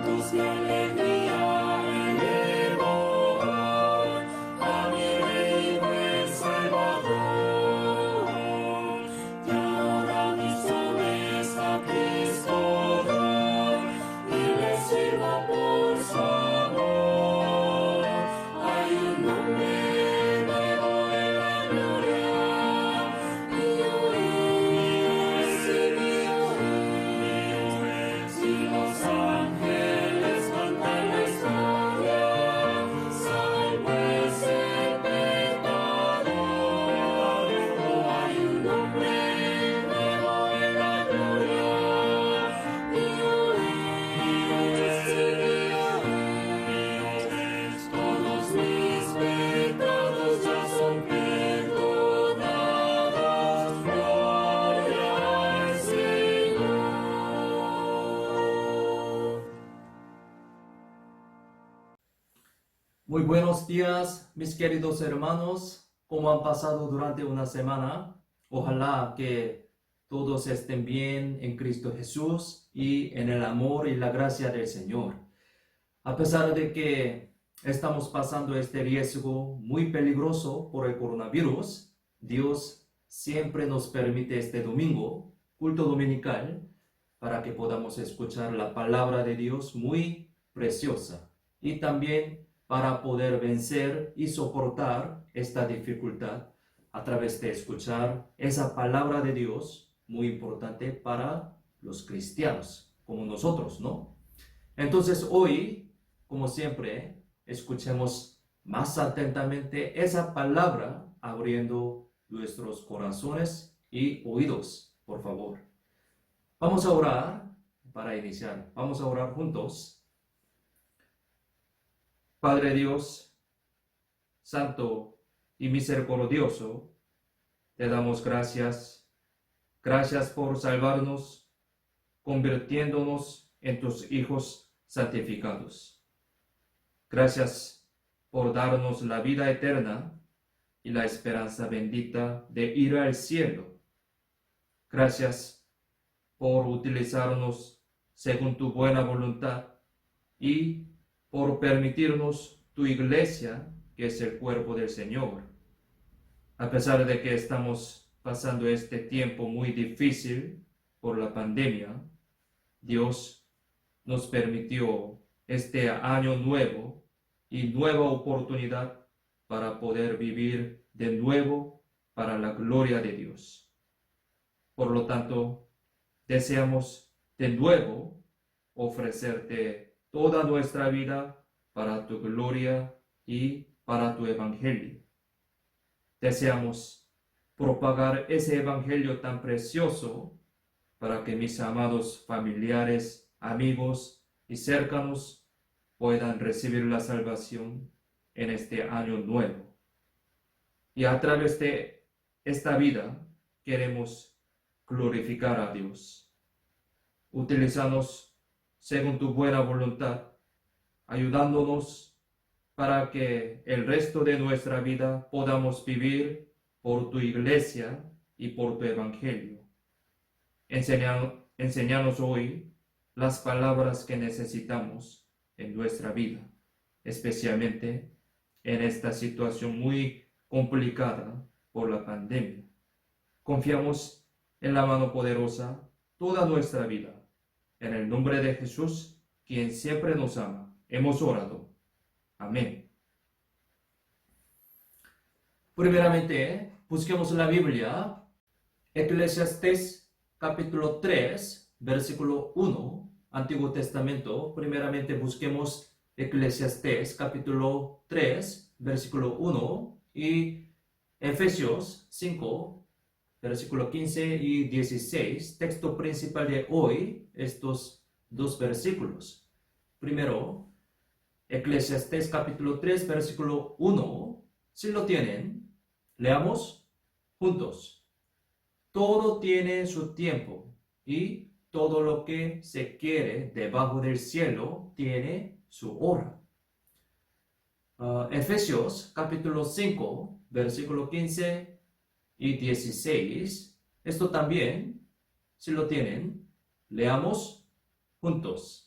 cantos de alegría elevo hoy a mi Rey buen Salvador. Y ahora mis dones a Cristo doy y le sirvo por su amor. Hay un nombre nuevo en la gloria, mío es, sí, mío es. Y los ángeles cantan la historia, salvo es el pecador. Oh, hay un nombre nuevo en la gloria, mío es, sí, mío es. Todos mis pecados ya son perdonados, gloria al Señor. Muy buenos días, mis queridos hermanos. ¿Cómo han pasado durante una semana? Ojalá que todos estén bien en Cristo Jesús y en el amor y la gracia del Señor. A pesar de que estamos pasando este riesgo muy peligroso por el coronavirus, Dios siempre nos permite este domingo, culto dominical, para que podamos escuchar la palabra de Dios muy preciosa y también para poder vencer y soportar esta dificultad a través de escuchar esa palabra de Dios muy importante para los cristianos como nosotros, ¿no? Entonces hoy, como siempre, escuchemos más atentamente esa palabra abriendo nuestros corazones y oídos, por favor. Vamos a orar para iniciar. Vamos a orar juntos. Padre Dios, Santo y misericordioso, te damos gracias. Gracias por salvarnos, convirtiéndonos en tus hijos santificados. Gracias por darnos la vida eterna y la esperanza bendita de ir al cielo. Gracias por utilizarnos según tu buena voluntad y por permitirnos tu iglesia, que es el cuerpo del Señor. A pesar de que estamos pasando este tiempo muy difícil por la pandemia, Dios nos permitió este año nuevo y nueva oportunidad para poder vivir de nuevo para la gloria de Dios. Por lo tanto, deseamos de nuevo ofrecerte toda nuestra vida para tu gloria y para tu evangelio. Deseamos propagar ese evangelio tan precioso para que mis amados familiares, amigos y cercanos puedan recibir la salvación en este año nuevo. Y a través de esta vida queremos glorificar a Dios. Utilízanos según tu buena voluntad, ayudándonos para que el resto de nuestra vida podamos vivir por tu iglesia y por tu evangelio. Enséñanos hoy las palabras que necesitamos en nuestra vida, especialmente en esta situación muy complicada por la pandemia. Confiamos en la mano poderosa toda nuestra vida. En el nombre de Jesús, quien siempre nos ama, hemos orado. Amén. Primeramente, busquemos la Biblia, Eclesiastés capítulo 3, versículo 1, Antiguo Testamento. Primeramente busquemos Eclesiastés capítulo 3, versículo 1 y Efesios 5, versículo 15 y 16, texto principal de hoy, estos dos versículos. Primero, Eclesiastés capítulo 3, versículo 1. Si lo tienen, leamos juntos. Todo tiene su tiempo y todo lo que se quiere debajo del cielo tiene su hora. Efesios capítulo 5, versículo 15 y 16. Esto también, si lo tienen, leamos juntos.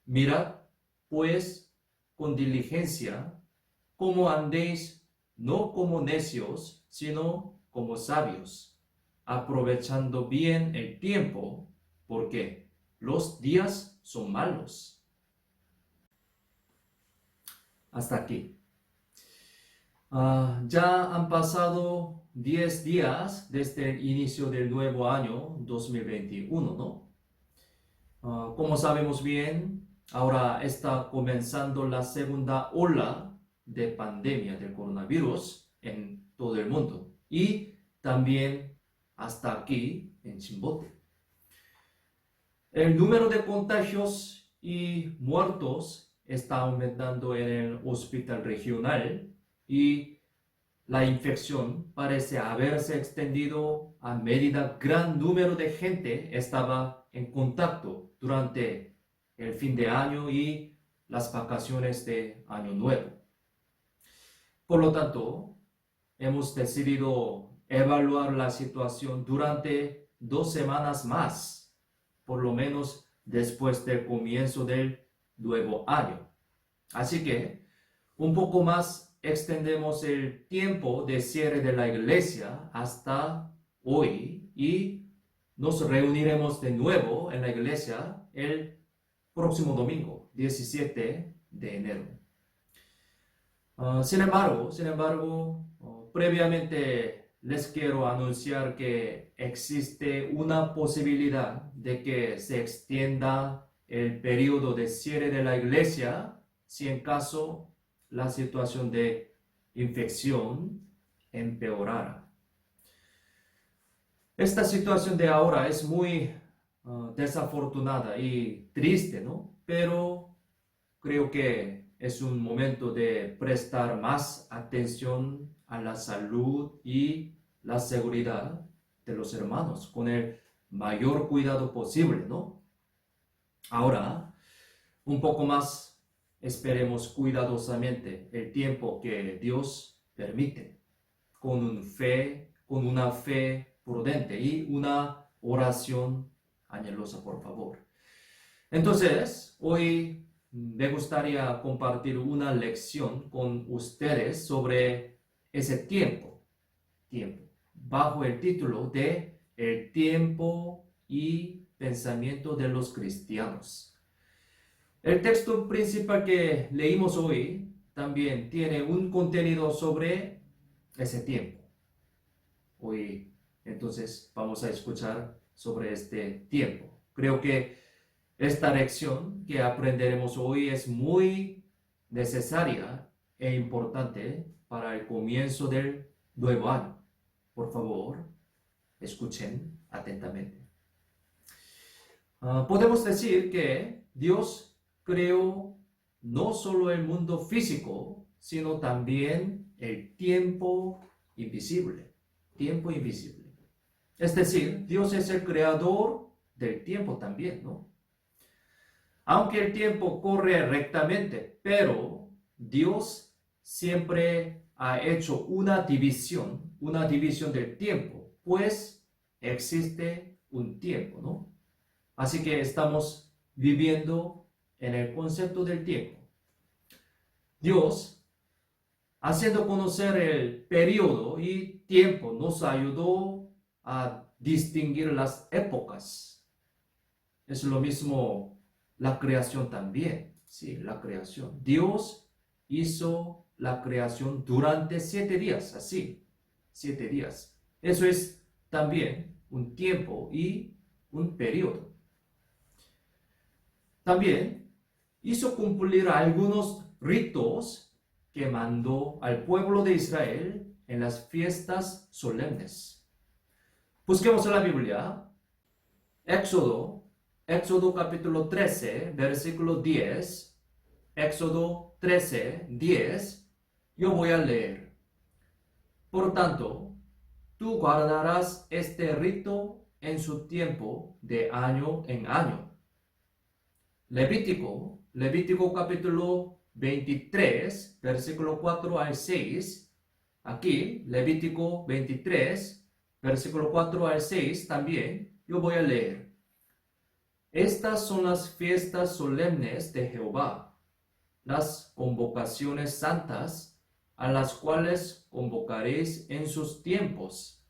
Mirad, pues, con diligencia, cómo andéis, no como necios, sino como sabios, aprovechando bien el tiempo, porque los días son malos. Hasta aquí. Ya han pasado 10 días desde el inicio del nuevo año 2021, ¿no? Como sabemos bien, ahora está comenzando la segunda ola de pandemia del coronavirus en todo el mundo y también hasta aquí en Chimbote. El número de contagios y muertos está aumentando en el hospital regional y la infección parece haberse extendido a medida gran número de gente estaba en contacto durante el fin de año y las vacaciones de Año Nuevo. Por lo tanto, hemos decidido evaluar la situación durante 2 semanas más, por lo menos después del comienzo del nuevo año. Así que, un poco más extendemos el tiempo de cierre de la iglesia hasta hoy y nos reuniremos de nuevo en la iglesia el próximo domingo, 17 de enero. Sin embargo, previamente les quiero anunciar que existe una posibilidad de que se extienda el periodo de cierre de la iglesia si en caso la situación de infección empeorara. Esta situación de ahora es muy desafortunada y triste, ¿no? Pero creo que es un momento de prestar más atención a la salud y la seguridad de los hermanos con el mayor cuidado posible, ¿no? Ahora, un poco más esperemos cuidadosamente el tiempo que Dios permite, con una fe prudente y una oración anhelosa, por favor. Entonces, hoy me gustaría compartir una lección con ustedes sobre ese tiempo, bajo el título de El tiempo y pensamiento de los cristianos. El texto principal que leímos hoy también tiene un contenido sobre ese tiempo. Hoy, entonces, vamos a escuchar sobre este tiempo. Creo que esta lección que aprenderemos hoy es muy necesaria e importante para el comienzo del nuevo año. Por favor, escuchen atentamente. Podemos decir que Dios creó no solo el mundo físico, sino también el tiempo invisible. Tiempo invisible. Es decir, Dios es el creador del tiempo también, ¿no? Aunque el tiempo corre rectamente, pero Dios siempre ha hecho una división del tiempo, pues existe un tiempo, ¿no? Así que estamos viviendo en el concepto del tiempo. Dios, haciendo conocer el periodo y tiempo, nos ayudó a distinguir las épocas. Es lo mismo la creación también. Sí, la creación. Dios hizo la creación durante 7 días, así, 7 días. Eso es también un tiempo y un periodo. También hizo cumplir algunos ritos que mandó al pueblo de Israel en las fiestas solemnes. Busquemos en la Biblia, Éxodo capítulo 13, versículo 10, Éxodo 13, 10, yo voy a leer. Por tanto, tú guardarás este rito en su tiempo de año en año. Levítico capítulo 23, versículo 4 al 6. Aquí, Levítico 23, versículo 4 al 6 también, yo voy a leer. Estas son las fiestas solemnes de Jehová, las convocaciones santas a las cuales convocaréis en sus tiempos,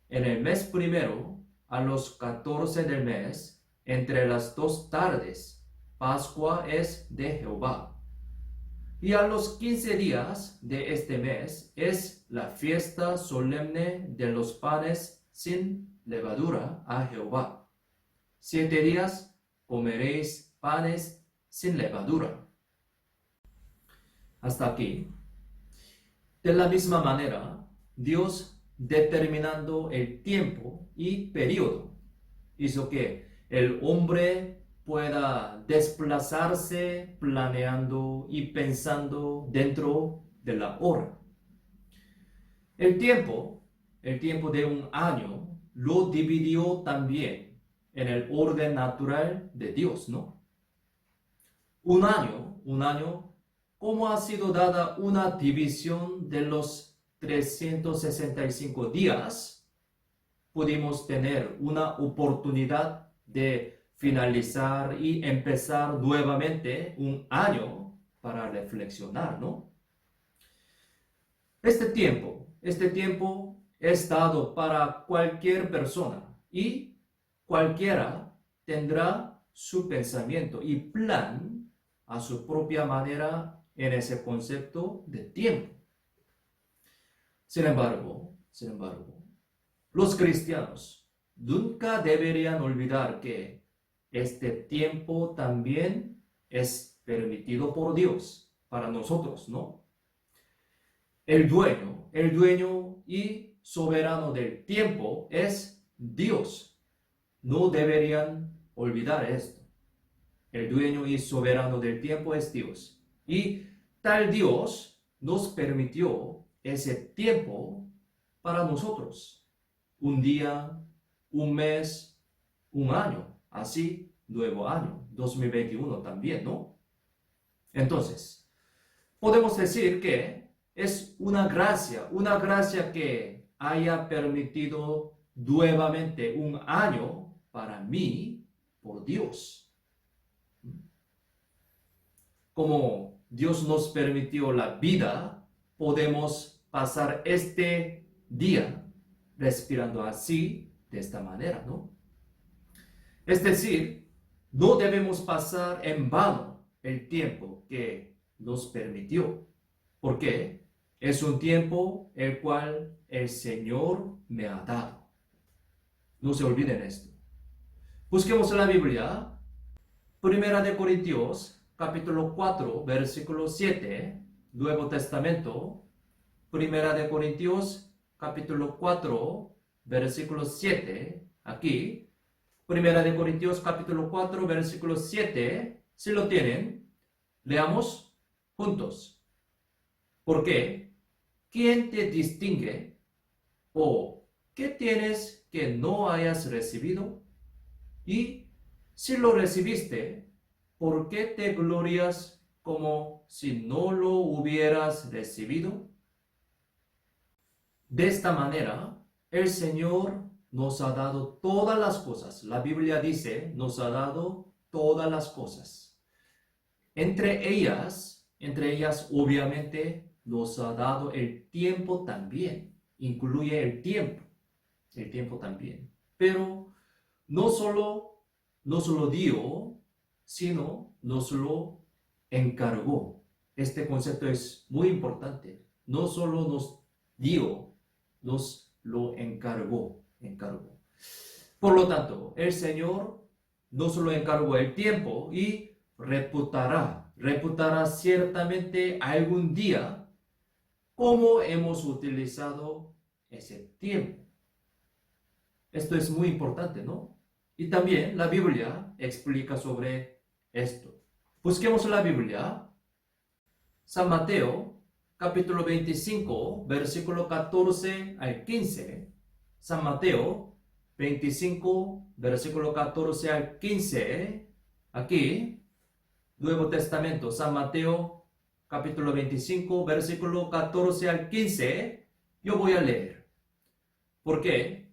en el mes primero, a los 14 del mes, entre las 2 tardes. Pascua es de Jehová. Y a los 15 días de este mes es la fiesta solemne de los panes sin levadura a Jehová. 7 días comeréis panes sin levadura. Hasta aquí. De la misma manera, Dios, determinando el tiempo y periodo, hizo que el hombre pueda desplazarse planeando y pensando dentro de la hora. El tiempo de un año, lo dividió también en el orden natural de Dios, ¿no? Un año, ¿cómo ha sido dada una división de los 365 días? Pudimos tener una oportunidad de finalizar y empezar nuevamente un año para reflexionar, ¿no? Este tiempo es dado para cualquier persona y cualquiera tendrá su pensamiento y plan a su propia manera en ese concepto de tiempo. Sin embargo, los cristianos nunca deberían olvidar que este tiempo también es permitido por Dios para nosotros, ¿no? El dueño y soberano del tiempo es Dios. No deberían olvidar esto. El dueño y soberano del tiempo es Dios. Y tal Dios nos permitió ese tiempo para nosotros. Un día, un mes, un año. Así, nuevo año, 2021 también, ¿no? Entonces, podemos decir que es una gracia que haya permitido nuevamente un año para mí por Dios. Como Dios nos permitió la vida, podemos pasar este día respirando así, de esta manera, ¿no? Es decir, no debemos pasar en vano el tiempo que nos permitió, porque es un tiempo el cual el Señor me ha dado. No se olviden esto. Busquemos en la Biblia, 1 Corintios, capítulo 4, versículo 7, Nuevo Testamento, 1 Corintios, capítulo 4, versículo 7, aquí, 1 Corintios, capítulo 4, versículo 7, si lo tienen, leamos juntos. Porque, ¿quién te distingue? ¿O qué tienes que no hayas recibido? Y si lo recibiste, ¿por qué te glorias como si no lo hubieras recibido? De esta manera, el Señor nos ha dado todas las cosas. La Biblia dice, nos ha dado todas las cosas. Entre ellas, obviamente, nos ha dado el tiempo también. Incluye el tiempo también. Pero no solo dio, sino nos lo encargó. Este concepto es muy importante. No solo nos dio, nos lo encargó. Por lo tanto, el Señor nos lo encargó el tiempo y reputará ciertamente algún día cómo hemos utilizado ese tiempo. Esto es muy importante, ¿no? Y también la Biblia explica sobre esto. Busquemos la Biblia. San Mateo, capítulo 25, versículo 14 al 15. San Mateo 25, versículo 14 al 15. Aquí, Nuevo Testamento, San Mateo, capítulo 25, versículo 14 al 15. Yo voy a leer. ¿Por qué?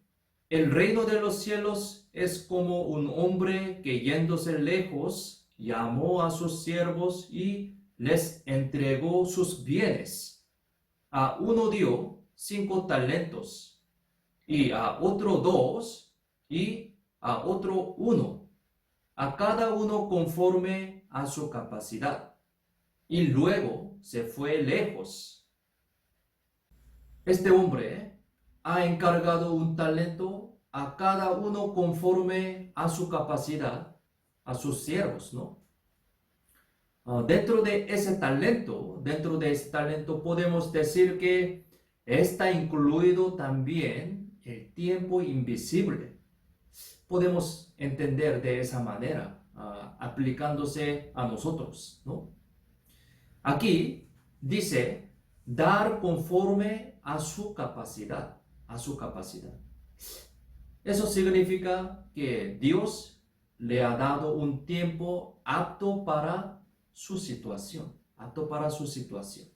El reino de los cielos es como un hombre que yéndose lejos llamó a sus siervos y les entregó sus bienes. A uno dio 5 talentos, y a otro 2, y a otro 1, a cada uno conforme a su capacidad. Y luego se fue lejos. Este hombre ha encargado un talento a cada uno conforme a su capacidad, a sus siervos, ¿no? Dentro de ese talento podemos decir que está incluido también el tiempo invisible. Podemos entender de esa manera, aplicándose a nosotros, ¿no? Aquí dice, dar conforme a su capacidad, a su capacidad. Eso significa que Dios le ha dado un tiempo apto para su situación, apto para su situación.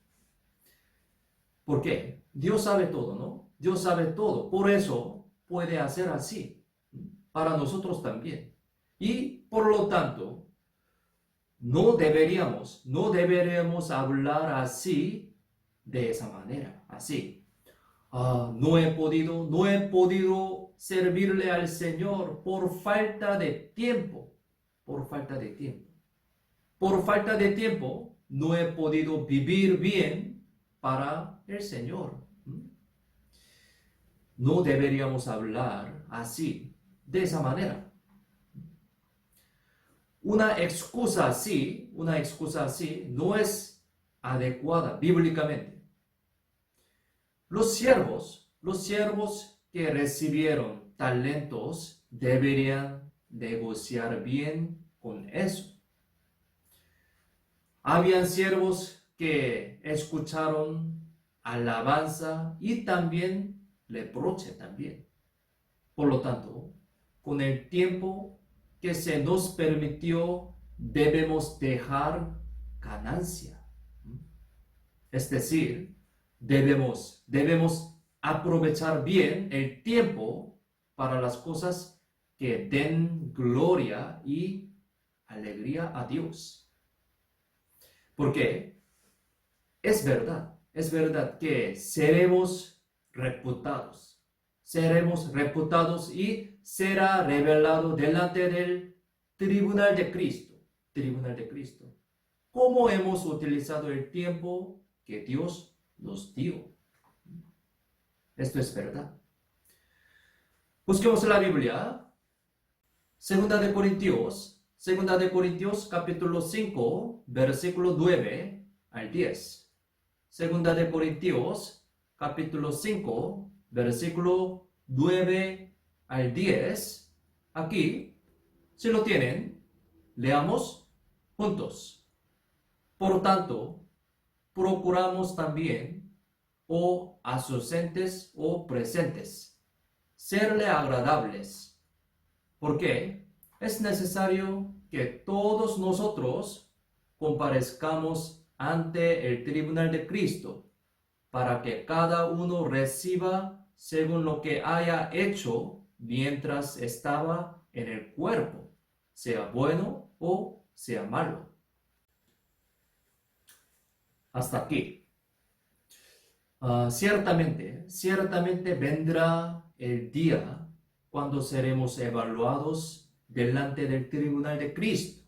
¿Por qué? Dios sabe todo, ¿no? Dios sabe todo, por eso puede hacer así, para nosotros también. Y por lo tanto, no deberíamos hablar así, de esa manera, así. No he podido servirle al Señor por falta de tiempo, por falta de tiempo. Por falta de tiempo, no he podido vivir bien para el Señor. No deberíamos hablar así, de esa manera. Una excusa así no es adecuada bíblicamente. Los siervos que recibieron talentos deberían negociar bien con eso. Habían siervos que escucharon alabanza y también reproche también. Por lo tanto, con el tiempo que se nos permitió, debemos dejar ganancia. Es decir, debemos aprovechar bien el tiempo para las cosas que den gloria y alegría a Dios. Porque es verdad que seremos reputados y será revelado delante del tribunal de Cristo. ¿Cómo hemos utilizado el tiempo que Dios nos dio? Esto es verdad. Busquemos la Biblia. Segunda de Corintios capítulo 5, versículo 9 al 10. Segunda de Corintios capítulo 5, versículo 9 al 10. Aquí, si lo tienen, leamos juntos. Por tanto, procuramos también, o ausentes o presentes, serle agradables, porque es necesario que todos nosotros comparezcamos ante el tribunal de Cristo, para que cada uno reciba según lo que haya hecho mientras estaba en el cuerpo, sea bueno o sea malo. Hasta aquí. Ciertamente vendrá el día cuando seremos evaluados delante del tribunal de Cristo.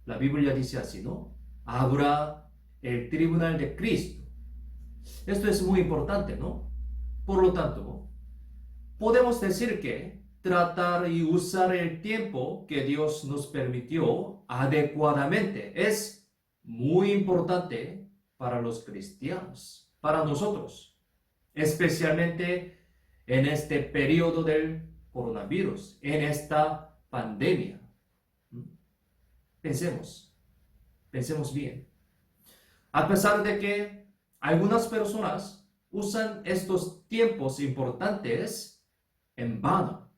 La Biblia dice así, ¿no? Habrá el tribunal de Cristo. Esto es muy importante, ¿no? Por lo tanto, podemos decir que tratar y usar el tiempo que Dios nos permitió adecuadamente es muy importante para los cristianos, para nosotros, especialmente en este periodo del coronavirus, en esta pandemia. Pensemos bien. A pesar de que algunas personas usan estos tiempos importantes en vano,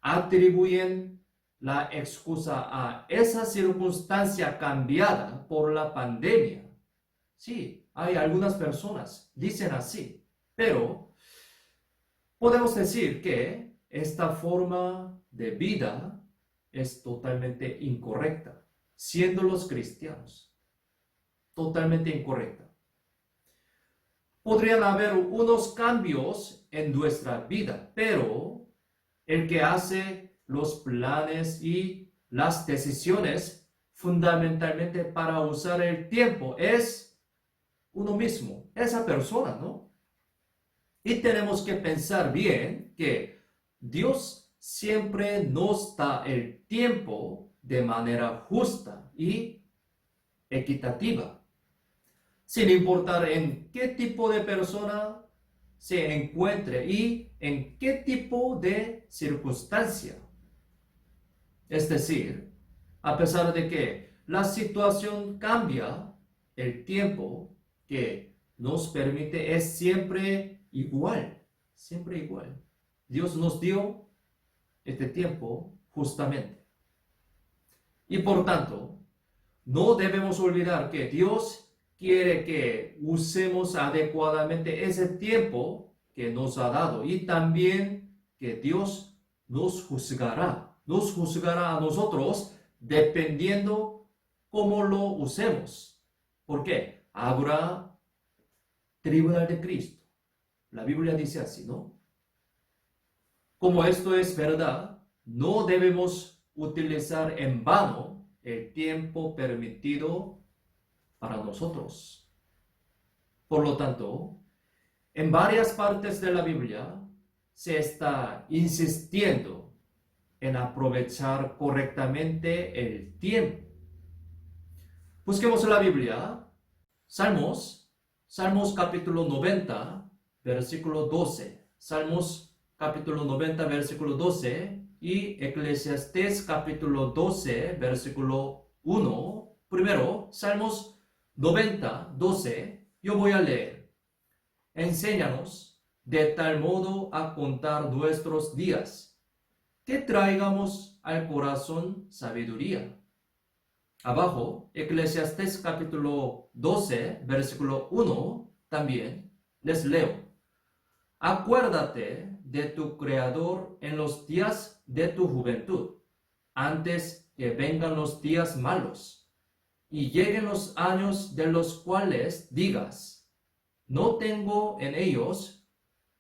atribuyen la excusa a esa circunstancia cambiada por la pandemia. Sí, hay algunas personas dicen así, pero Podemos decir que esta forma de vida es totalmente incorrecta, siendo los cristianos. Totalmente incorrecta. Podrían haber unos cambios en nuestra vida, pero el que hace los planes y las decisiones fundamentalmente para usar el tiempo es uno mismo, esa persona, ¿no? Y tenemos que pensar bien que Dios siempre nos da el tiempo de manera justa y equitativa, sin importar en qué tipo de persona se encuentre y en qué tipo de circunstancia. Es decir, a pesar de que la situación cambia, el tiempo que nos permite es siempre igual, siempre igual. Dios nos dio este tiempo justamente. Y por tanto, no debemos olvidar que Dios quiere que usemos adecuadamente ese tiempo que nos ha dado y también que Dios nos juzgará a nosotros dependiendo cómo lo usemos. ¿Por qué? Habrá tribunal de Cristo. La Biblia dice así, ¿no? Como esto es verdad, no debemos utilizar en vano el tiempo permitido para nosotros. Por lo tanto, en varias partes de la Biblia se está insistiendo en aprovechar correctamente el tiempo. Busquemos la Biblia, Salmos capítulo 90, versículo 12. Salmos capítulo 90, versículo 12 y Eclesiastés capítulo 12, versículo 1. Primero, Salmos 90, 12, yo voy a leer. Enséñanos de tal modo a contar nuestros días, que traigamos al corazón sabiduría. Abajo, Eclesiastés capítulo 12, versículo 1, también les leo. Acuérdate de tu Creador en los días de tu juventud, antes que vengan los días malos, y lleguen los años de los cuales digas, no tengo en ellos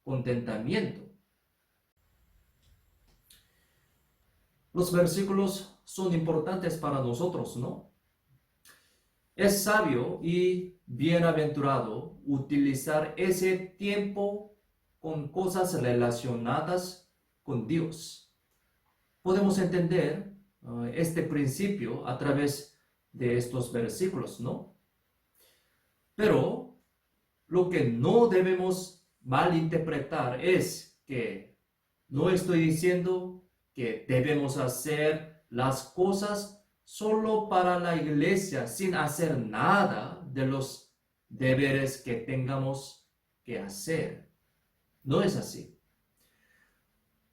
contentamiento. Los versículos son importantes para nosotros, ¿no? Es sabio y bienaventurado utilizar ese tiempo con cosas relacionadas con Dios. Podemos entender este principio a través de estos versículos, ¿no? Pero lo que no debemos malinterpretar es que no estoy diciendo que debemos hacer las cosas solo para la iglesia sin hacer nada de los deberes que tengamos que hacer. No es así.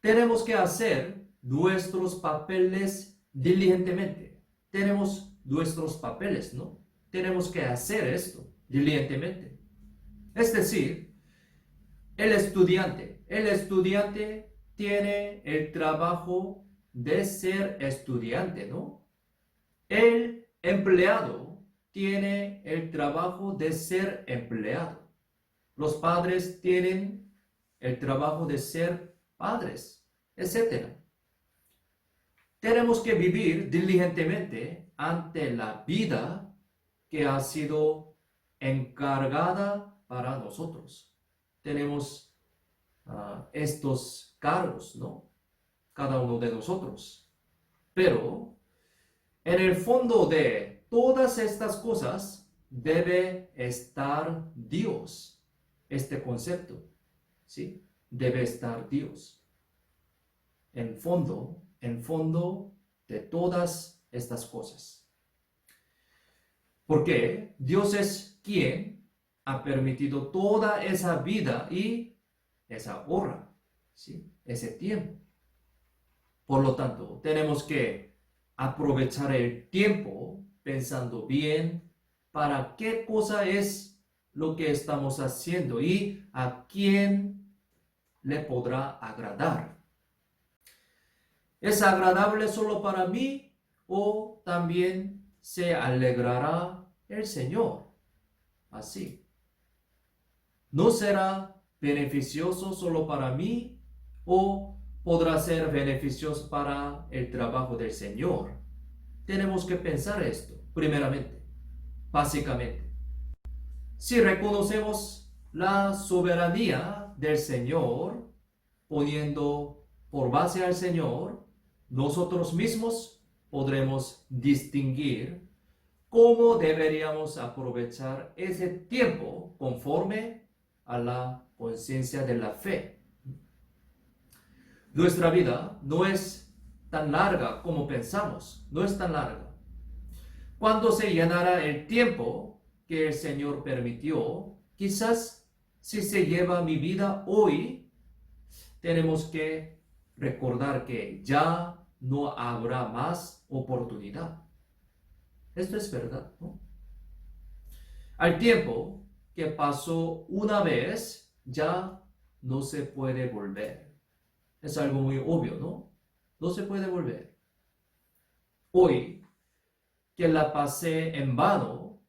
Tenemos que hacer nuestros papeles diligentemente. Tenemos nuestros papeles, ¿no? Tenemos que hacer esto diligentemente. Es decir, el estudiante tiene el trabajo de ser estudiante, ¿no? El empleado tiene el trabajo de ser empleado. Los padres tienen el trabajo de ser padres, etc. Tenemos que vivir diligentemente ante la vida que ha sido encargada para nosotros. Tenemos estos cargos, ¿no? Cada uno de nosotros. Pero en el fondo de todas estas cosas debe estar Dios. Este concepto, ¿sí? Debe estar Dios. En fondo de todas estas cosas. Porque Dios es quien ha permitido toda esa vida y esa hora, ¿sí? Ese tiempo. Por lo tanto, tenemos que aprovechar el tiempo pensando bien para qué cosa es lo que estamos haciendo y a quién le podrá agradar. ¿Es agradable solo para mí o también se alegrará el Señor? Así. ¿No será beneficioso solo para mí o podrá ser beneficioso para el trabajo del Señor? Tenemos que pensar esto, primeramente, básicamente. Si reconocemos la soberanía del Señor, poniendo por base al Señor, nosotros mismos podremos distinguir cómo deberíamos aprovechar ese tiempo conforme a la conciencia de la fe. Nuestra vida no es tan larga como pensamos, no es tan larga. Cuando se llenara el tiempo que el Señor permitió, quizás si se lleva mi vida hoy, tenemos que recordar que ya no habrá más oportunidad. Esto es verdad, ¿no? Al tiempo que pasó una vez, ya no se puede volver. Es algo muy obvio, ¿no? No se puede volver. Hoy, que la pasé en vano,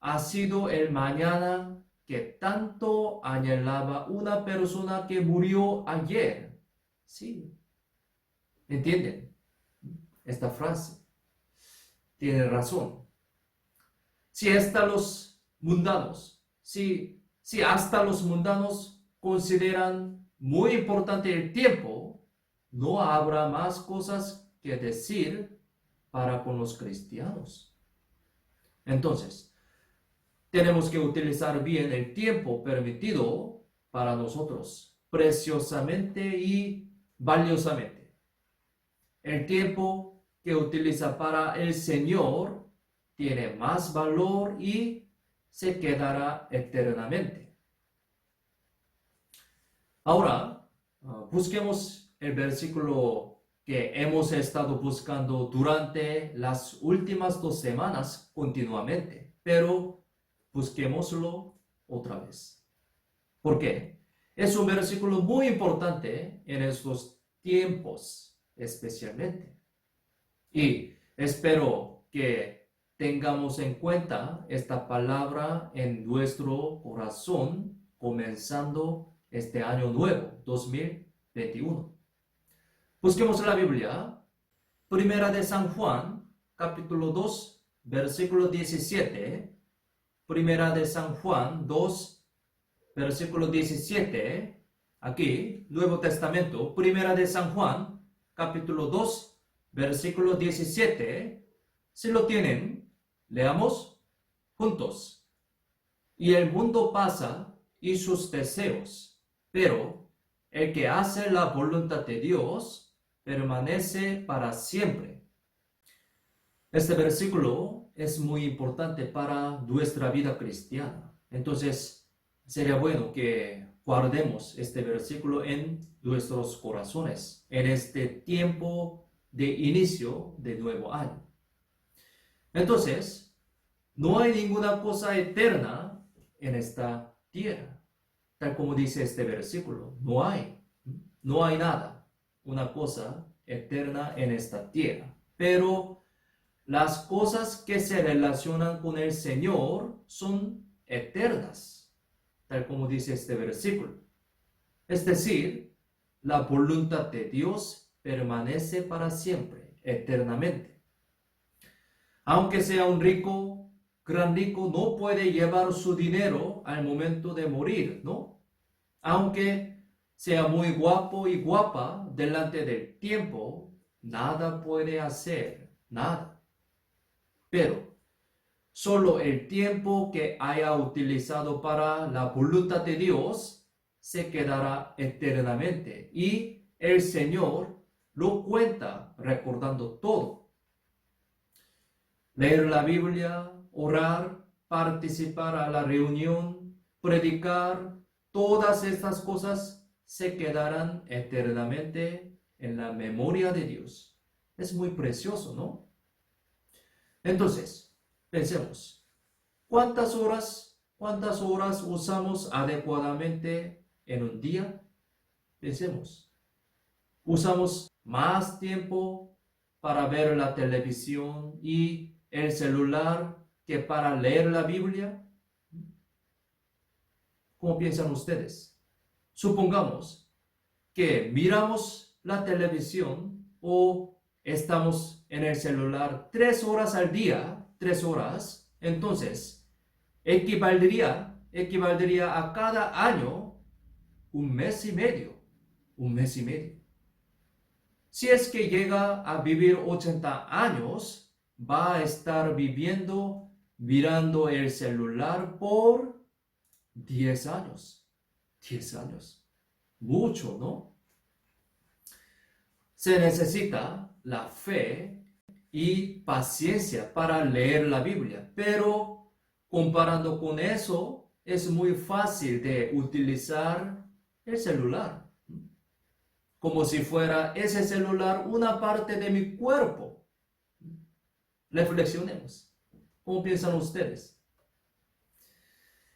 ha sido el mañana que tanto anhelaba una persona que murió ayer. Sí. ¿Entienden? Esta frase. Tiene razón. Si hasta los mundanos consideran muy importante el tiempo, no habrá más cosas que decir para con los cristianos. Entonces, tenemos que utilizar bien el tiempo permitido para nosotros, preciosamente y valiosamente. El tiempo que utiliza para el Señor tiene más valor y se quedará eternamente. Ahora, busquemos el versículo que hemos estado buscando durante las últimas 2 semanas continuamente, pero busquémoslo otra vez. ¿Por qué? Es un versículo muy importante en estos tiempos, especialmente. Y espero que tengamos en cuenta esta palabra en nuestro corazón comenzando este año nuevo, 2021. Busquemos la Biblia, Primera de San Juan, capítulo 2, versículo 17. Primera de San Juan 2, versículo 17. Aquí, Nuevo Testamento, Primera de San Juan, capítulo 2, versículo 17. Si lo tienen, leamos juntos. Y el mundo pasa y sus deseos, pero el que hace la voluntad de Dios permanece para siempre. Este versículo es muy importante para nuestra vida cristiana. Entonces, sería bueno que guardemos este versículo en nuestros corazones en este tiempo de inicio de nuevo año. Entonces, no hay ninguna cosa eterna en esta tierra, tal como dice este versículo. No hay nada, una cosa eterna en esta tierra. Pero las cosas que se relacionan con el Señor son eternas, tal como dice este versículo. Es decir, la voluntad de Dios permanece para siempre, eternamente. Aunque sea un gran rico, no puede llevar su dinero al momento de morir, ¿no? Aunque sea muy guapo y guapa delante del tiempo, nada puede hacer, nada. Pero solo el tiempo que haya utilizado para la voluntad de Dios se quedará eternamente y el Señor lo cuenta recordando todo. Leer la Biblia, orar, participar a la reunión, predicar, todas estas cosas se quedarán eternamente en la memoria de Dios. Es muy precioso, ¿no? Entonces, pensemos, ¿cuántas horas usamos adecuadamente en un día? Pensemos. Usamos más tiempo para ver la televisión y el celular que para leer la Biblia. ¿Cómo piensan ustedes? Supongamos que miramos la televisión o estamos en el celular 3 horas al día, 3 horas, entonces equivaldría a cada año un mes y medio. Si es que llega a vivir 80 años, va a estar viviendo mirando el celular por 10 años. 10 años. Mucho, ¿no? Se necesita la fe y paciencia para leer la Biblia, pero comparando con eso, es muy fácil de utilizar el celular, como si fuera ese celular una parte de mi cuerpo. Reflexionemos. ¿Cómo piensan ustedes?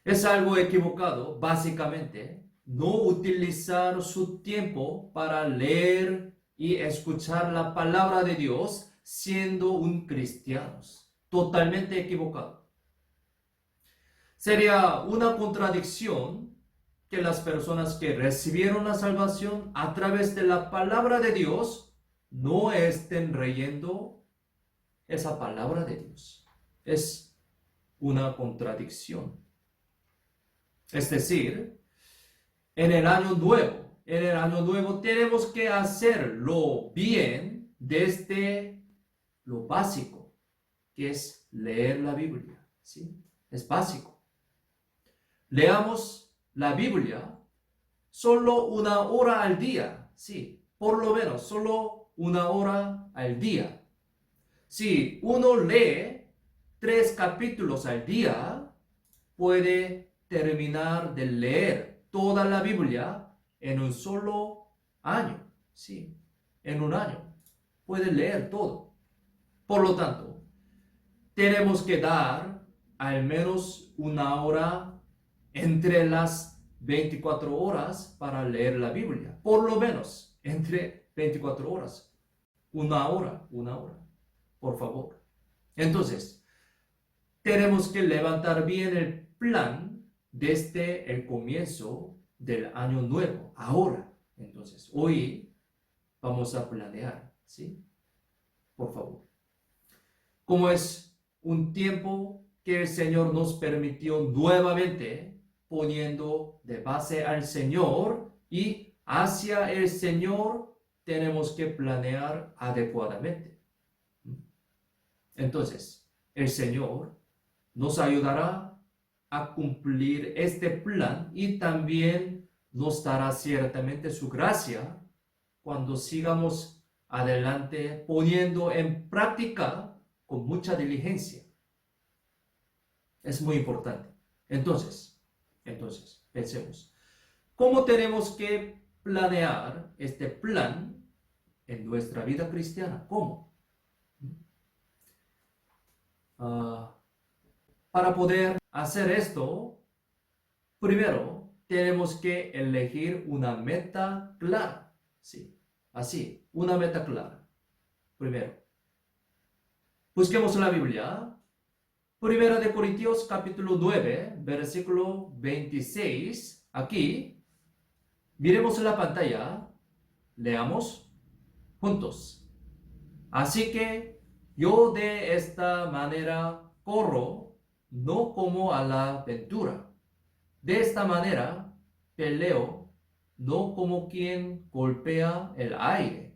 Es algo equivocado, básicamente, no utilizar su tiempo para leer y escuchar la palabra de Dios siendo un cristiano. Totalmente equivocado. Sería una contradicción que las personas que recibieron la salvación a través de la palabra de Dios no estén leyendo esa palabra de Dios. Es una contradicción. Es decir, en el año nuevo tenemos que hacerlo bien desde lo básico, que es leer la Biblia. ¿Sí? Es básico. Leamos la Biblia solo 1 hora al día. Sí, por lo menos solo 1 hora al día. Si uno lee 3 capítulos al día, puede terminar de leer toda la Biblia en un solo año. Sí, en un año puede leer todo. Por lo tanto, tenemos que dar al menos 1 hora entre las 24 horas para leer la Biblia. Por lo menos entre 24 horas. 1 hora, por favor. Entonces, tenemos que levantar bien el plan desde el comienzo del año nuevo, ahora. Entonces, hoy vamos a planear, ¿sí? Por favor. Como es un tiempo que el Señor nos permitió nuevamente, poniendo de base al Señor y hacia el Señor, tenemos que planear adecuadamente. Entonces, el Señor nos ayudará a cumplir este plan y también nos dará ciertamente su gracia cuando sigamos adelante poniendo en práctica con mucha diligencia. Es muy importante. Entonces, pensemos, ¿cómo tenemos que planear este plan en nuestra vida cristiana? ¿Cómo? Para poder hacer esto, primero tenemos que elegir una meta clara. Sí, así, una meta clara. Primero, busquemos la Biblia. Primera de Corintios capítulo 9, versículo 26. Aquí, miremos en la pantalla, leamos juntos. Así que yo de esta manera corro, no como a la aventura. De esta manera peleo, no como quien golpea el aire.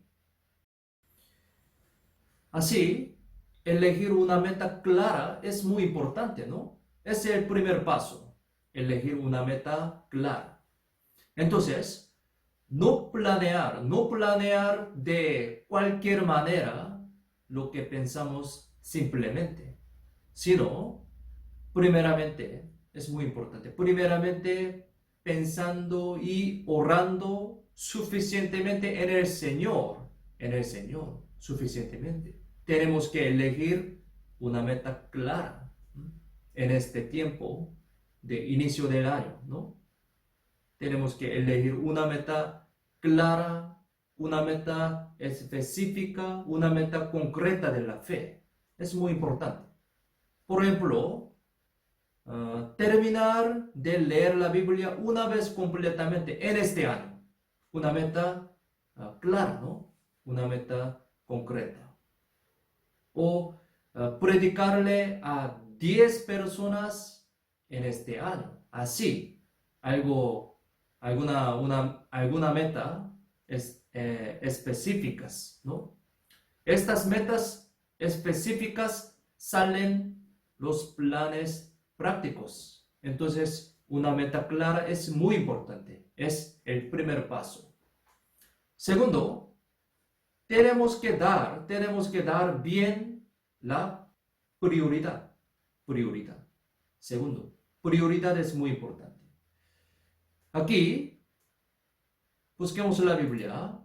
Así, elegir una meta clara es muy importante, ¿no? Es el primer paso, elegir una meta clara. Entonces, no planear de cualquier manera lo que pensamos simplemente, sino, primeramente, es muy importante, primeramente pensando y orando suficientemente en el Señor, suficientemente. Tenemos que elegir una meta clara en este tiempo de inicio del año, ¿no? Tenemos que elegir una meta clara, una meta específica, una meta concreta de la fe. Es muy importante. Por ejemplo, terminar de leer la Biblia una vez completamente en este año. Una meta clara, ¿no? Una meta concreta. O predicarle a 10 personas en este año. Así, alguna meta específicas, ¿no? Estas metas específicas salen los planes prácticos. Entonces, una meta clara es muy importante. Es el primer paso. Segundo, tenemos que dar bien la prioridad. Segundo, prioridad es muy importante. Aquí, busquemos la Biblia,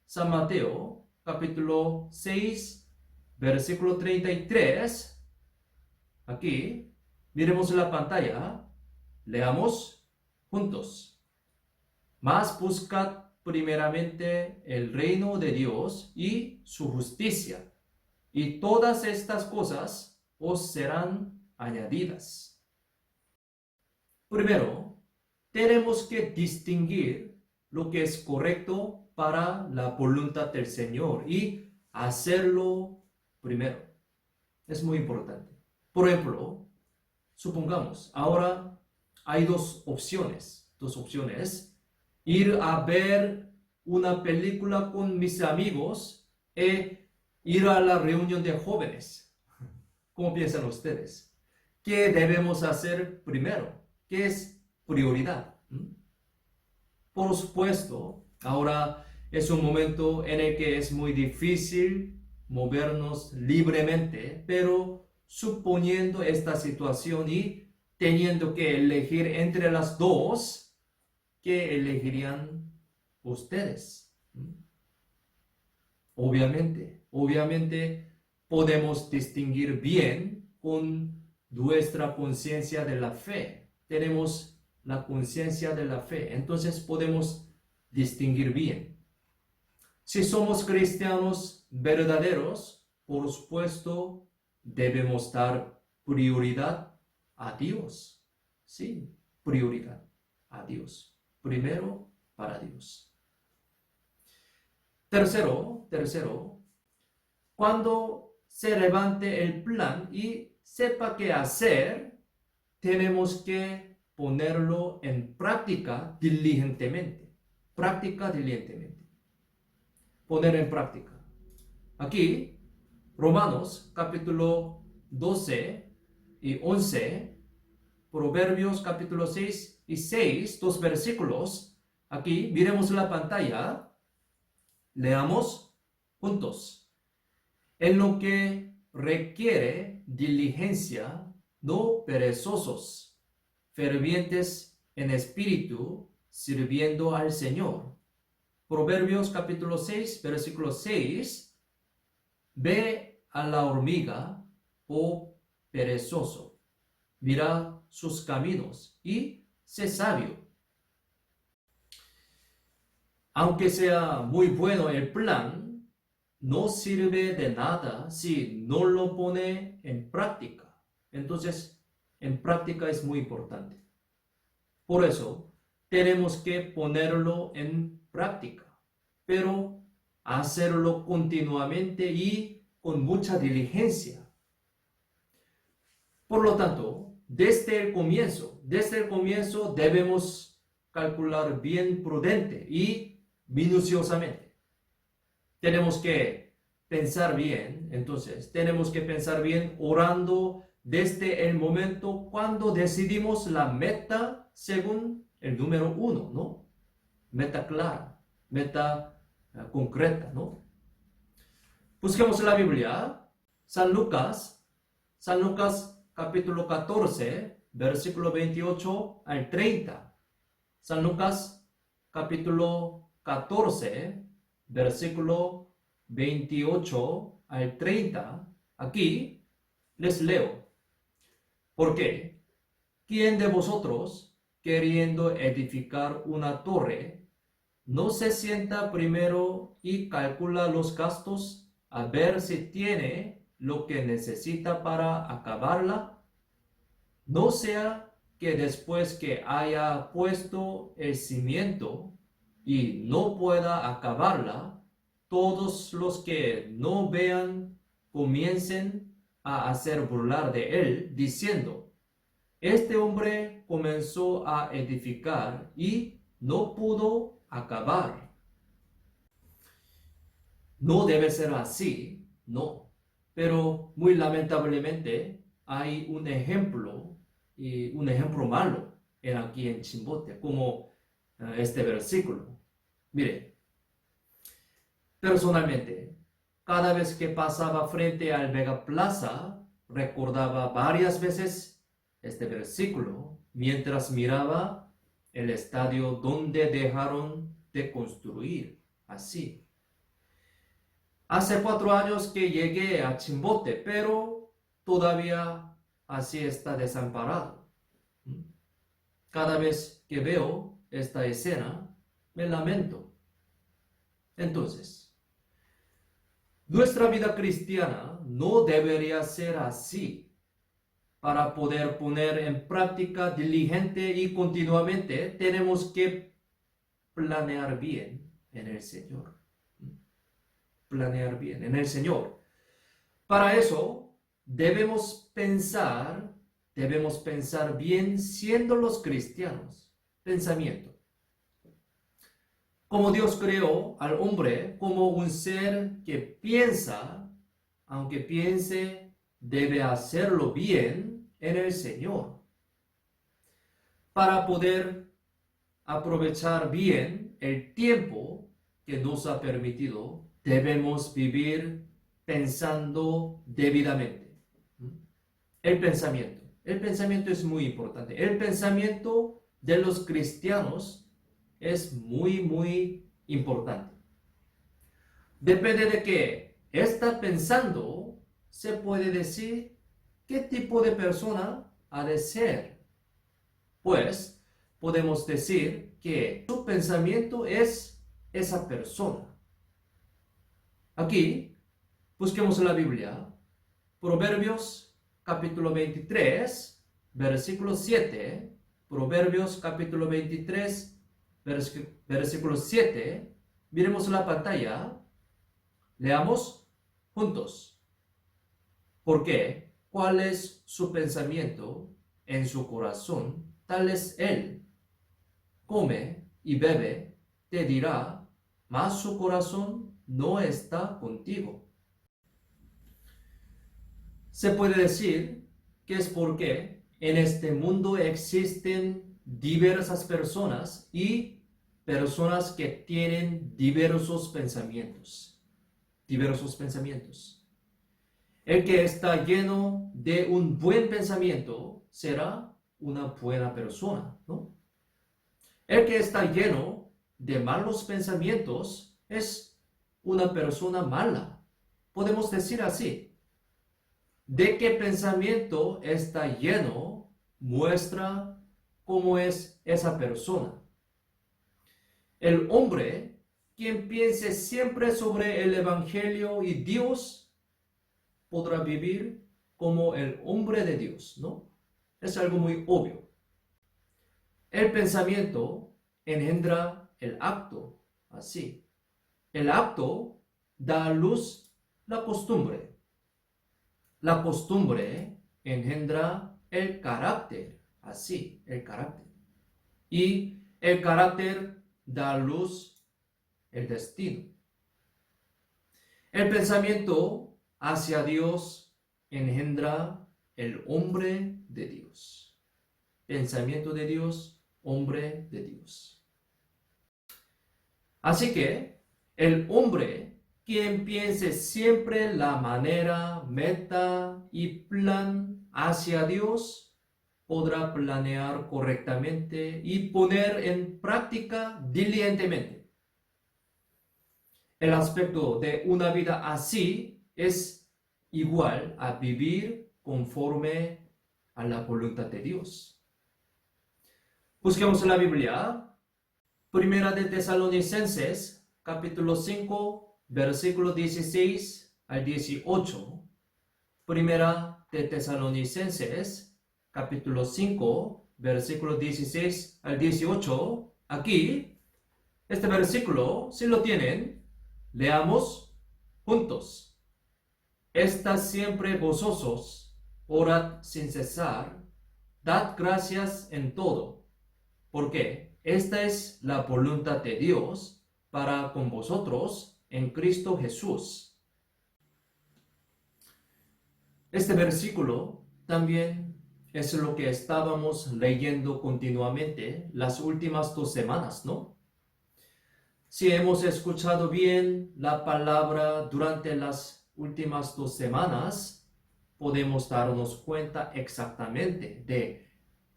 San Mateo, capítulo 6, versículo 33. Aquí, miremos la pantalla, leamos juntos. Mas buscad primeramente el reino de Dios y su justicia, y todas estas cosas os serán añadidas. Primero, tenemos que distinguir lo que es correcto para la voluntad del Señor y hacerlo primero. Es muy importante. Por ejemplo, supongamos, ahora hay dos opciones. Ir a ver una película con mis amigos e ir a la reunión de jóvenes. ¿Cómo piensan ustedes? ¿Qué debemos hacer primero? ¿Qué es prioridad? Por supuesto, ahora es un momento en el que es muy difícil movernos libremente, pero suponiendo esta situación y teniendo que elegir entre las dos, ¿qué elegirían ustedes? Obviamente podemos distinguir bien con nuestra conciencia de la fe. Tenemos la conciencia de la fe, entonces podemos distinguir bien. Si somos cristianos verdaderos, por supuesto, debemos dar prioridad a Dios. Sí, prioridad a Dios. Primero para Dios. Tercero, cuando se levante el plan y sepa qué hacer, tenemos que ponerlo en práctica diligentemente. Poner en práctica. Aquí, Romanos capítulo 12 y 11, Proverbios capítulo 6 y 6, dos versículos. Aquí, miremos la pantalla. Leamos juntos. En lo que requiere diligencia, no perezosos, fervientes en espíritu, sirviendo al Señor. Proverbios capítulo 6, versículo 6. Ve a la hormiga, oh perezoso, mira sus caminos y sé sabio. Aunque sea muy bueno el plan, no sirve de nada si no lo pone en práctica. Entonces, en práctica es muy importante. Por eso, tenemos que ponerlo en práctica, pero hacerlo continuamente y con mucha diligencia. Por lo tanto, desde el comienzo debemos calcular bien prudente y minuciosamente. Tenemos que pensar bien, orando desde el momento cuando decidimos la meta según el número 1, ¿no? Meta clara, meta concreta, ¿no? Busquemos la Biblia, San Lucas capítulo 14, versículo 28 al 30. San Lucas capítulo 14, versículo 28 al 30. Aquí les leo. Porque, ¿quién de vosotros, queriendo edificar una torre, no se sienta primero y calcula los gastos a ver si tiene lo que necesita para acabarla. No sea que después que haya puesto el cimiento y no pueda acabarla, todos los que no vean comiencen a hacer burlar de él, diciendo: este hombre comenzó a edificar y no pudo acabar. No debe ser así, no. Pero muy lamentablemente hay un ejemplo, y un ejemplo malo aquí en Chimbote, como este versículo. Mire, personalmente, cada vez que pasaba frente al Vega Plaza, recordaba varias veces este versículo mientras miraba el estadio donde dejaron de construir. Así. Hace 4 años que llegué a Chimbote, pero todavía así está desamparado. Cada vez que veo esta escena, me lamento. Entonces, nuestra vida cristiana no debería ser así. Para poder poner en práctica diligente y continuamente, tenemos que planear bien en el Señor. Planear bien en el Señor. Para eso debemos pensar bien siendo los cristianos. Pensamiento. Como Dios creó al hombre como un ser que piensa, aunque piense, debe hacerlo bien en el Señor. Para poder aprovechar bien el tiempo que nos ha permitido, debemos vivir pensando debidamente. El pensamiento es muy importante. El pensamiento de los cristianos es muy, muy importante. Depende de qué está pensando, se puede decir qué tipo de persona ha de ser. Pues podemos decir que su pensamiento es esa persona. Aquí, busquemos la Biblia, Proverbios capítulo 23, versículo 7, Proverbios capítulo 23, versículo 7, miremos la pantalla, leamos juntos. ¿Por qué? ¿Cuál es su pensamiento en su corazón? Tal es él. Come y bebe, te dirá, mas su corazón no está contigo. Se puede decir que es porque en este mundo existen diversas personas y personas que tienen diversos pensamientos. Diversos pensamientos. El que está lleno de un buen pensamiento será una buena persona, ¿no? El que está lleno de malos pensamientos es una persona mala. Podemos decir así. De qué pensamiento está lleno muestra cómo es esa persona. El hombre, quien piense siempre sobre el Evangelio y Dios, podrá vivir como el hombre de Dios, ¿no? Es algo muy obvio. El pensamiento engendra el acto, así. El acto da a luz la costumbre. La costumbre engendra el carácter, así, el carácter. Y el carácter da a luz el destino. El pensamiento hacia Dios engendra el hombre de Dios. Pensamiento de Dios, hombre de Dios. Así que el hombre, quien piense siempre la manera, meta y plan hacia Dios, podrá planear correctamente y poner en práctica diligentemente. El aspecto de una vida así es igual a vivir conforme a la voluntad de Dios. Busquemos en la Biblia, Primera de Tesalonicenses, capítulo 5, versículo 16 al 18. Primera de Tesalonicenses, capítulo 5, versículo 16 al 18. Aquí, este versículo, si lo tienen, leamos juntos. Estad siempre gozosos, orad sin cesar, dad gracias en todo, porque esta es la voluntad de Dios para con vosotros en Cristo Jesús. Este versículo también es lo que estábamos leyendo continuamente las últimas 2 semanas, ¿no? Si hemos escuchado bien la palabra durante las últimas 2 semanas, podemos darnos cuenta exactamente de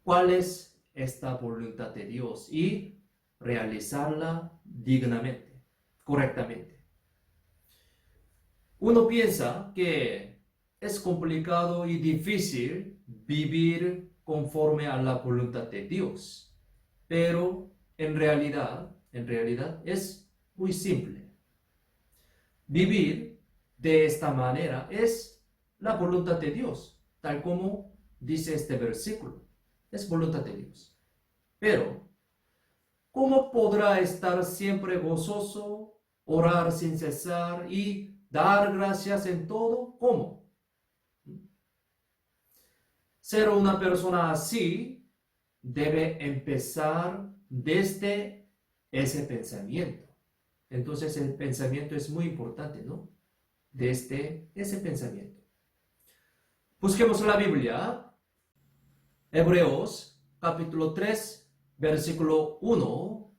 cuál es esta voluntad de Dios y realizarla dignamente, correctamente. Uno piensa que es complicado y difícil vivir conforme a la voluntad de Dios, pero en realidad es muy simple. Vivir de esta manera es la voluntad de Dios, tal como dice este versículo. Es voluntad de Dios. Pero, ¿cómo podrá estar siempre gozoso, orar sin cesar y dar gracias en todo? ¿Cómo? Ser una persona así debe empezar desde ese pensamiento. Entonces el pensamiento es muy importante, ¿no? Desde ese pensamiento. Busquemos la Biblia. Hebreos capítulo 3, versículo 1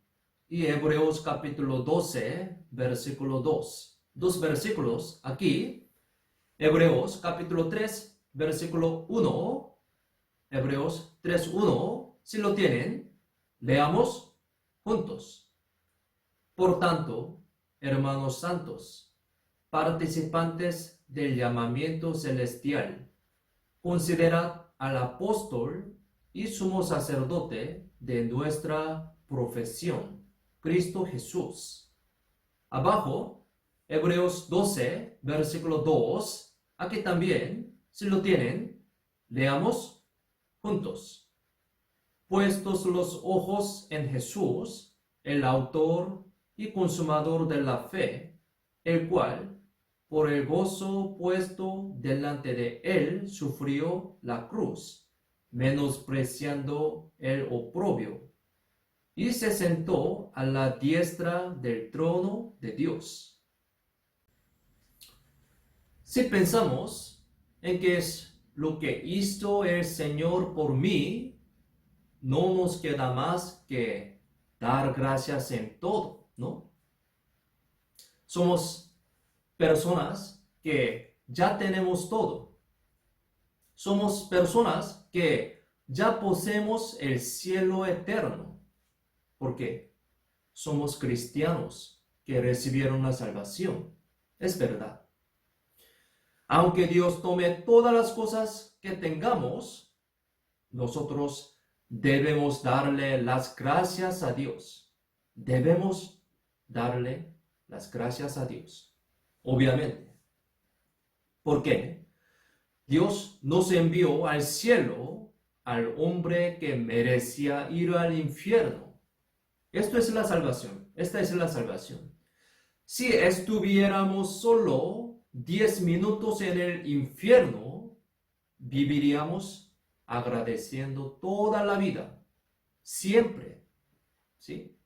y Hebreos capítulo 12, versículo 2. Dos versículos aquí. Hebreos capítulo 3, versículo 1. Hebreos 3, 1. Si lo tienen, leamos juntos. Por tanto, hermanos santos, participantes del llamamiento celestial, considerad al apóstol y sumo sacerdote de nuestra profesión, Cristo Jesús. Abajo, Hebreos 12, versículo 2, aquí también, si lo tienen, leamos juntos. Puestos los ojos en Jesús, el autor y consumador de la fe, el cual, por el gozo puesto delante de él, sufrió la cruz, menospreciando el oprobio, y se sentó a la diestra del trono de Dios. Si pensamos en qué es lo que hizo el Señor por mí, no nos queda más que dar gracias en todo, ¿no? Somos personas que ya tenemos todo. Somos personas que ya poseemos el cielo eterno. ¿Por qué? Somos cristianos que recibieron la salvación. Es verdad. Aunque Dios tome todas las cosas que tengamos, nosotros debemos darle las gracias a Dios. Debemos darle las gracias a Dios. Obviamente. ¿Por qué? Dios nos envió al cielo al hombre que merecía ir al infierno. Esto es la salvación. Esta es la salvación. Si estuviéramos solo 10 minutos en el infierno, viviríamos agradeciendo toda la vida. Siempre. ¿Sí?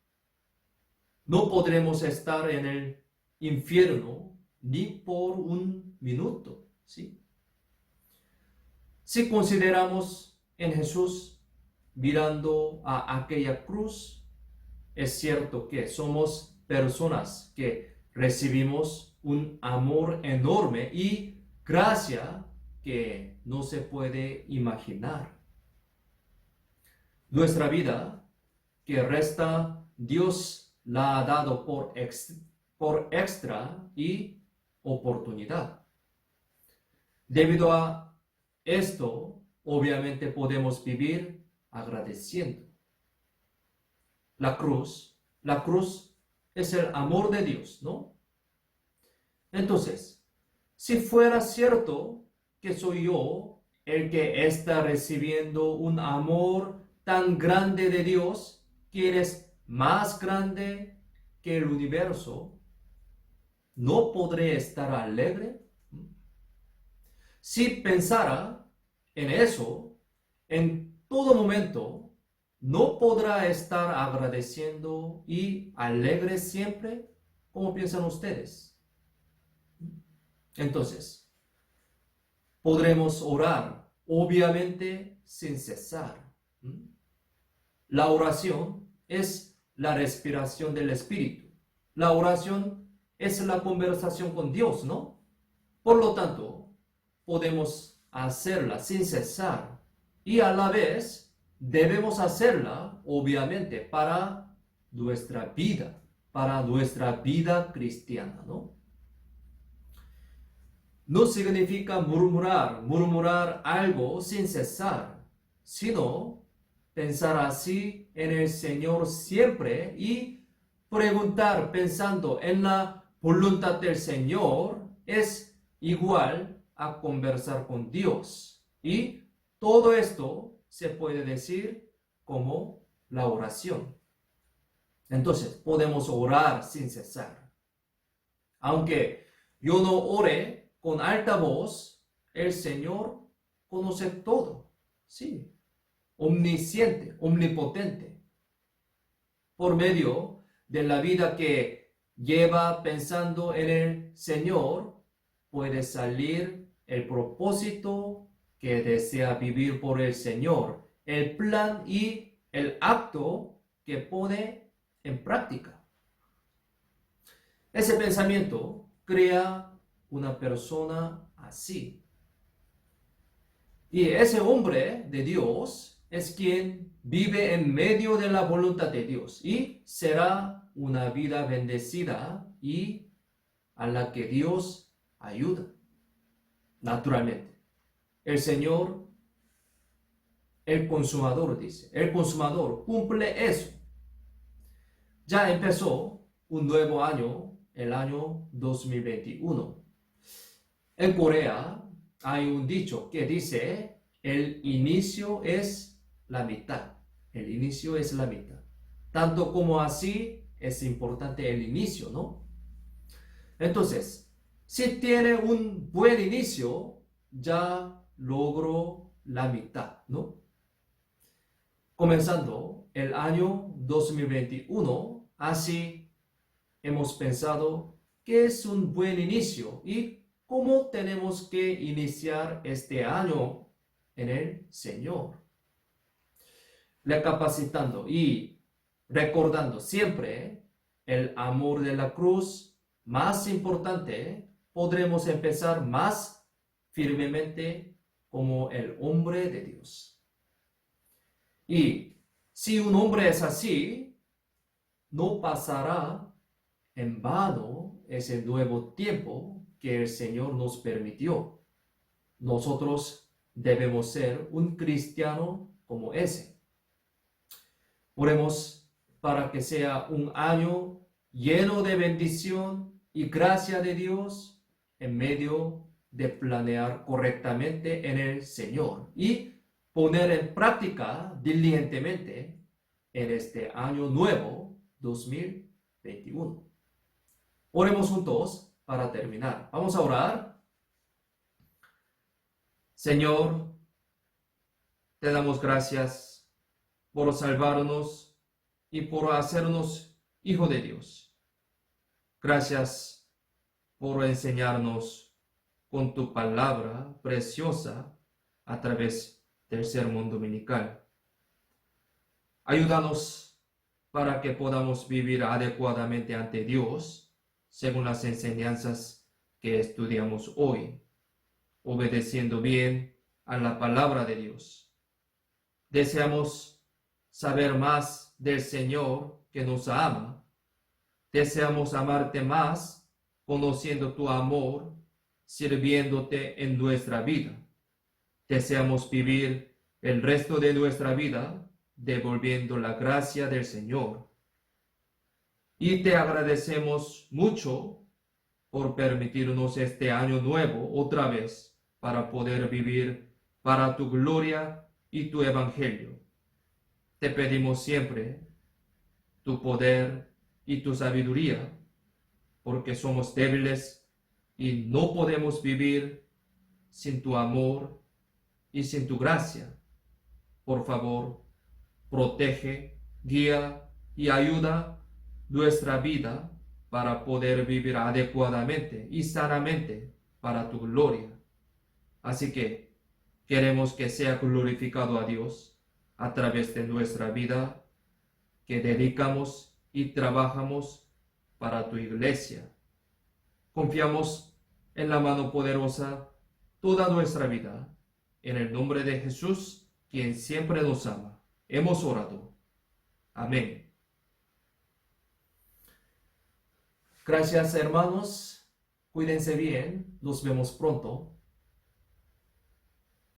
No podremos estar en el infierno ni por un minuto, ¿sí? Si consideramos en Jesús mirando a aquella cruz, es cierto que somos personas que recibimos un amor enorme y gracia que no se puede imaginar. Nuestra vida que resta, Dios la ha dado por extra y oportunidad. Debido a esto, obviamente podemos vivir agradeciendo. La cruz La cruz es el amor de Dios, ¿no? Entonces, si fuera cierto que soy yo el que está recibiendo un amor tan grande de Dios, que es más grande que el universo, ¿no podré estar alegre? Si pensara en eso, en todo momento, ¿no podrá estar agradeciendo y alegre siempre? ¿Cómo piensan ustedes? Entonces, podremos orar, obviamente, sin cesar. La oración es la respiración del Espíritu. La oración es la conversación con Dios, ¿no? Por lo tanto, podemos hacerla sin cesar y a la vez debemos hacerla, obviamente, para nuestra vida cristiana, ¿no? No significa murmurar algo sin cesar, sino pensar así en el Señor siempre y preguntar pensando en la voluntad del Señor es igual a conversar con Dios. Y todo esto se puede decir como la oración. Entonces, podemos orar sin cesar. Aunque yo no ore con alta voz, el Señor conoce todo. Sí, omnisciente, omnipotente. Por medio de la vida que lleva pensando en el Señor, puede salir el propósito que desea vivir por el Señor, el plan y el acto que pone en práctica. Ese pensamiento crea una persona así. Y ese hombre de Dios es quien vive en medio de la voluntad de Dios y será una vida bendecida y a la que Dios ayuda. Naturalmente, el Señor, el consumador, dice, el consumador cumple eso. Ya empezó un nuevo año, el año 2021. En Corea hay un dicho que dice, el inicio es la mitad. El inicio es la mitad. Tanto como así es importante el inicio, ¿no? Entonces, si tiene un buen inicio, ya logró la mitad, ¿no? Comenzando el año 2021, así hemos pensado que es un buen inicio y cómo tenemos que iniciar este año en el Señor. Recapacitando y recordando siempre el amor de la cruz más importante, podremos empezar más firmemente como el hombre de Dios. Y si un hombre es así, no pasará en vano ese nuevo tiempo que el Señor nos permitió. Nosotros debemos ser un cristiano como ese. Oremos para que sea un año lleno de bendición y gracia de Dios en medio de planear correctamente en el Señor y poner en práctica diligentemente en este año nuevo 2021. Oremos juntos para terminar. Vamos a orar. Señor, te damos gracias por salvarnos y por hacernos hijo de Dios. Gracias por enseñarnos con tu palabra preciosa a través del sermón dominical. Ayúdanos para que podamos vivir adecuadamente ante Dios según las enseñanzas que estudiamos hoy, obedeciendo bien a la palabra de Dios. Deseamos saber más del Señor que nos ama. Deseamos amarte más, conociendo tu amor, sirviéndote en nuestra vida. Deseamos vivir el resto de nuestra vida devolviendo la gracia del Señor. y te agradecemos mucho por permitirnos este año nuevo otra vez para poder vivir para tu gloria y tu evangelio. Te pedimos siempre tu poder y tu sabiduría, porque somos débiles y no podemos vivir sin tu amor y sin tu gracia. Por favor, protege, guía y ayuda nuestra vida para poder vivir adecuadamente y sanamente para tu gloria. Así que queremos que sea glorificado a Dios a través de nuestra vida que dedicamos y trabajamos para tu iglesia. Confiamos en la mano poderosa toda nuestra vida. En el nombre de Jesús, quien siempre nos ama, hemos orado. Amén. Gracias, hermanos. Cuídense bien. Nos vemos pronto.